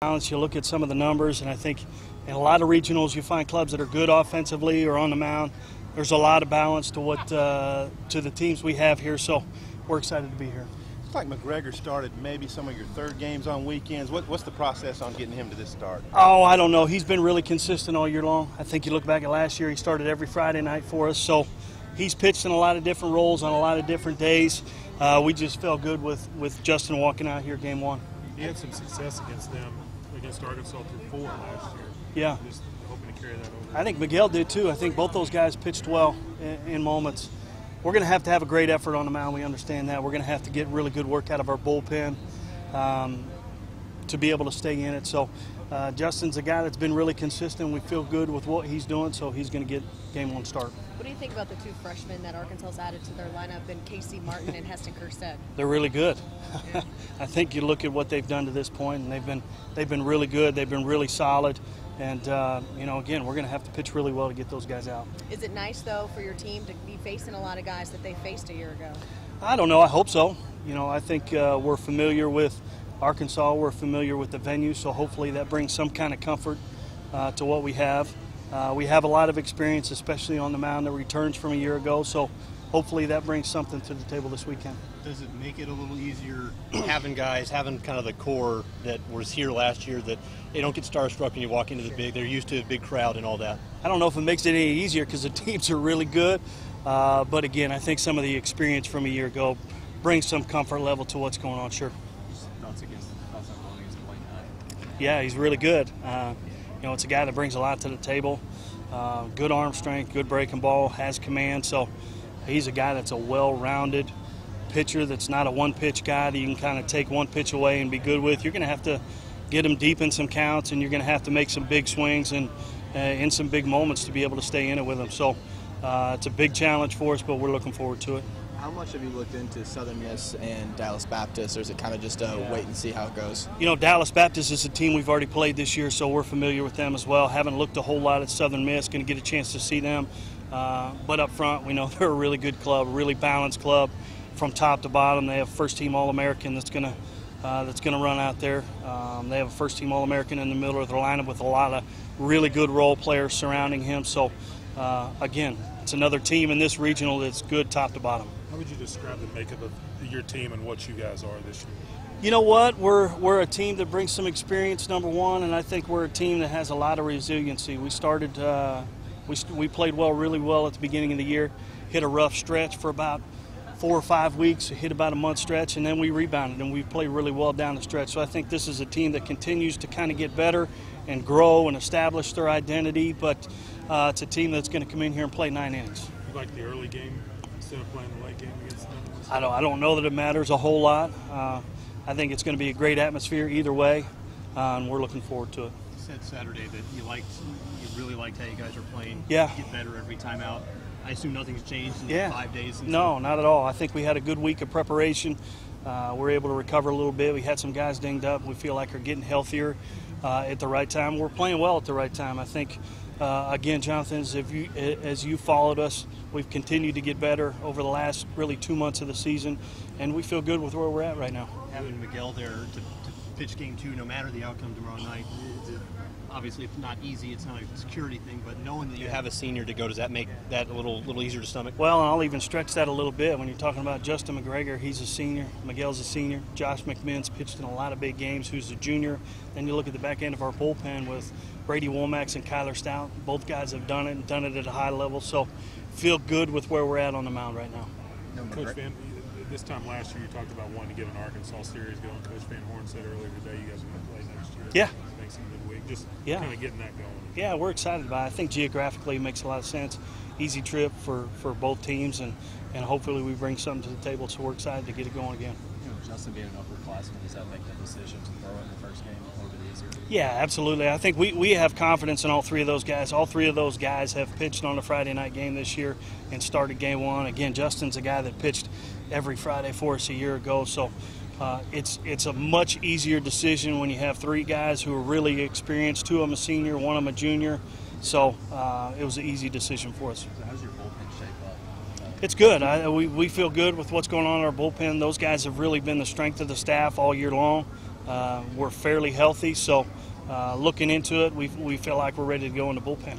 You look at some of the numbers, and I think in a lot of regionals you find clubs that are good offensively or on the mound. There's a lot of balance to the teams we have here, so we're excited to be here. It's like McGregor started maybe some of your third games on weekends. What's the process on getting him to this start? Oh, I don't know. He's been really consistent all year long. I think you look back at last year, he started every Friday night for us, so he's pitched in a lot of different roles on a lot of different days. We just felt good with Justin walking out here game one. He had some success against Arkansas through 4 last year. Yeah. Just hoping to carry that over. I think Miguel did too. I think both those guys pitched well in moments. We're going to have a great effort on the mound. We understand that. We're going to have to get really good work out of our bullpen to be able to stay in it. So Justin's a guy that's been really consistent. We feel good with what he's doing, so he's going to get game one start. What do you think about the 2 freshmen that Arkansas's added to their lineup, in Casey Martin and Heston Kerstead? They're really good. Yeah. I think you look at what they've done to this point, and they've been really good. They've been really solid. And, again, we're going to have to pitch really well to get those guys out. Is it nice, though, for your team to be facing a lot of guys that they faced a year ago? I don't know. I hope so. I think we're familiar with Arkansas. We're familiar with the venue, so hopefully that brings some kind of comfort to what we have. We have a lot of experience, especially on the mound that returns from a year ago, so hopefully that brings something to the table this weekend. Does it make it a little easier having kind of the core that was here last year, that they don't get starstruck when you walk into they're used to a big crowd and all that? I don't know if it makes it any easier because the teams are really good, but again, I think some of the experience from a year ago brings some comfort level to what's going on, sure. Yeah, he's really good. It's a guy that brings a lot to the table. Good arm strength, good breaking ball, has command. So he's a guy that's a well-rounded pitcher that's not a one-pitch guy that you can kind of take one pitch away and be good with. You're going to have to get him deep in some counts, and you're going to have to make some big swings and in some big moments to be able to stay in it with him. So it's a big challenge for us, but we're looking forward to it. How much have you looked into Southern Miss and Dallas Baptist, or is it kind of just wait and see how it goes? Dallas Baptist is a team we've already played this year, so we're familiar with them as well. Haven't looked a whole lot at Southern Miss, going to get a chance to see them. But up front, we know they're a really good club, a really balanced club from top to bottom. They have a first-team All-American that's going to run out there. They have a first-team All-American in the middle of their lineup with a lot of really good role players surrounding him. So, again, it's another team in this regional that's good top to bottom. How would you describe the makeup of your team and what you guys are this year? You know what? We're a team that brings some experience, number one, and I think we're a team that has a lot of resiliency. We started, we played really well at the beginning of the year, hit a rough stretch for about 4 or 5 weeks, hit about a month stretch, and then we rebounded, and we played really well down the stretch. So I think this is a team that continues to kind of get better and grow and establish their identity, but it's a team that's going to come in here and play 9 innings. You like the early game instead of playing the late game against them? I don't know that it matters a whole lot. I think it's going to be a great atmosphere either way, and we're looking forward to it. You said Saturday that you really liked how you guys are playing. Yeah. Get better every time out. I assume nothing's changed in Yeah. 5 days. No, not at all. I think we had a good week of preparation. We're able to recover a little bit. We had some guys dinged up. We feel like we're getting healthier at the right time. We're playing well at the right time. I think, again, Jonathan, as you followed us, we've continued to get better over the last really 2 months of the season, and we feel good with where we're at right now. Having Miguel there to pitch game 2, no matter the outcome tomorrow night, obviously it's not easy, it's not a security thing, but knowing that you have a senior to go, does that make that a little easier to stomach? Well, and I'll even stretch that a little bit. When you're talking about Justin McGregor, he's a senior. Miguel's a senior. Josh McMinn's pitched in a lot of big games, who's a junior. Then you look at the back end of our bullpen with Brady Womack and Kyler Stout. Both guys have done it and done it at a high level, so feel good with where we're at on the mound right now. Coach Van, this time last year you talked about wanting to get an Arkansas series going. Coach Van Horn said earlier today you guys are going to play next year. Yeah. Makes some midweek. Just Yeah. kind of getting that going. Yeah, we're excited about it. I think geographically it makes a lot of sense. Easy trip for both teams, and hopefully we bring something to the table, so we're excited to get it going again. Justin being an upperclassman, does that make that decision to throw in the first game a little bit easier? Yeah, absolutely. I think we have confidence in all 3 of those guys. All 3 of those guys have pitched on a Friday night game this year and started game 1. Again, Justin's a guy that pitched every Friday for us a year ago, so it's a much easier decision when you have 3 guys who are really experienced, 2 of them a senior, 1 of them a junior. So it was an easy decision for us. So how's your bullpen shape up? It's good. We feel good with what's going on in our bullpen. Those guys have really been the strength of the staff all year long. we're fairly healthy. So looking into it, we feel like we're ready to go in the bullpen.